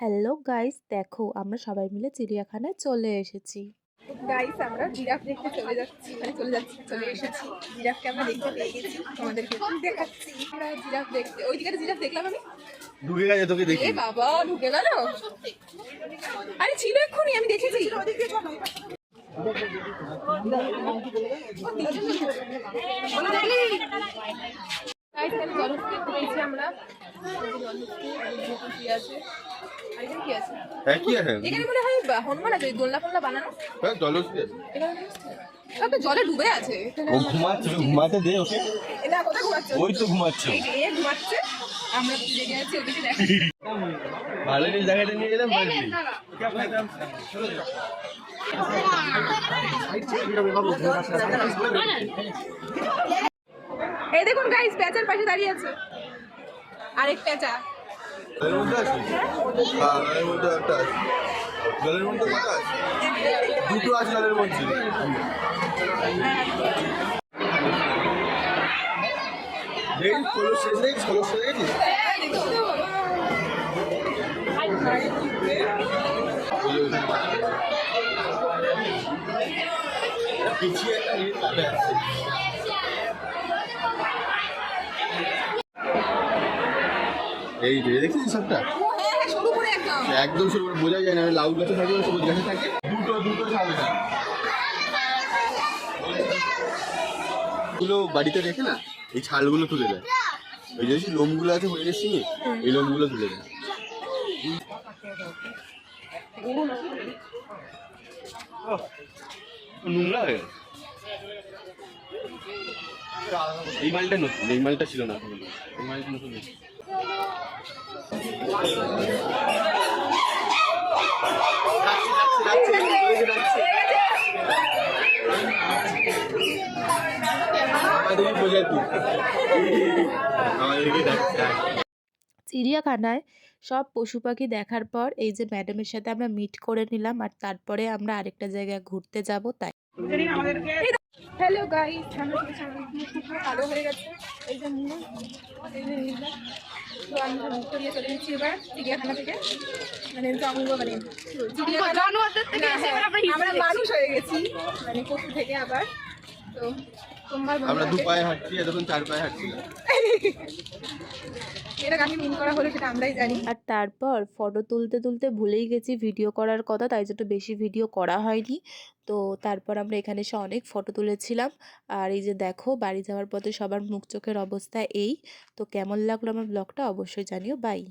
Hello guys, দেখো আমরা সবাই মিলে চিড়িয়াখানায় চলে এসেছি। গাইস আমরা জিরাফ দেখতে চলে এসেছি। জিরাফকে আমরা দেখতে পেয়ে গেছি, তোমাদেরকে দেখাচ্ছি। আমরা জিরাফ দেখতে ওইদিকে জিরাফ দেখলাম আমি, ঢুকে গেছে তোকে দেখি। এ বাবা ঢুকে গেল। আরে ছিল এক্ষুনি, আমি দেখেছি। গাইস আমি জলহস্তি দেখতে পেয়েছি আমরা। জলহস্তি আছে, আর এখানে কি আছে? হ্যাঁ কি আছে? এখানে মনে হয় হনুমান আছে, দোলনা ফোলনা বানানো। হ্যাঁ জলহস্তি আছে। এখানে একটা জলে ডুবে আছে। ও ঘুমাচ্ছে, ঘুমাতে দে ওকে। এটা কোথায় ঘুমাচ্ছে? ওই তো ঘুমাচ্ছে। এই ঘুমাচ্ছে, আমরা জেগে আছি ওদিকে দেখ। ভালো জিনিস দেখাতে নিয়ে গেলাম বাড়ি। এই দেখুন গাইস, পেঁচার পাশে দাঁড়িয়ে আছে আরেক পেঁচা। জলের মধ্যে আছে? হ্যাঁ জলের মধ্যে একটা আছে। জলের মধ্যে কটা আছে? দুটো আছে জলের মধ্যে। এই খোলস শেষ রে, খোলস শেষ রে। পিছিয়ে একটা নিয়ে যাবে। এই যে দেখছিস সবটা শুরু করে একদম একদম শুরু করে বোঝা যায় না, লাউ গাছে থাকে সবুজ গাছে থাকে। দুটো ছাগল গুলো বাড়িতে রেখে না এই ছালগুলো তুলে দেয়। ওই যে লোমগুলো আছে হরিণের সিংহে, এই লোমগুলো তুলে দেয়। নোংরা হয়ে গেছে। এই মালটা নতুন, এই মালটা ছিল না। এই মালটা নতুন। চিড়িয়াখানায় সব পশু পাখি দেখার পর এই যে ম্যাডামের সাথে আমরা মিট করে নিলাম, আর তারপরে আমরা আরেকটা জায়গায় ঘুরতে যাব। তাই হ্যালো গাইস, আমরা আলো হয়ে গেছে। এই যে মুখ, এই যে নীলা। তো আমরা মুখ দিয়ে চলে যাচ্ছি এবার চিড়িয়াখানা থেকে, মানে মানে চিড়িয়াখানা আমরা মানুষ হয়ে গেছি, মানে পশু থেকে আবার। তো সোমবার আমরা দু পায়ে হাঁটছি, এতক্ষণ চার পায়ে হাঁটছি। এটা কাকে মিন করা হলো সেটা আমরাই জানি। আর তারপর ফটো তুলতে তুলতে ভুলেই গেছি ভিডিও করার কথা, তাই জন্য বেশি ভিডিও করা হয়নি। তো তারপর আমরা এখানে এসে অনেক ফটো তুলেছিলাম। আর এই যে দেখো, বাড়ি যাওয়ার পথে সবার মুখ চোখের অবস্থা এই। তো কেমন লাগলো আমার ব্লগটা অবশ্যই জানিও। বাই।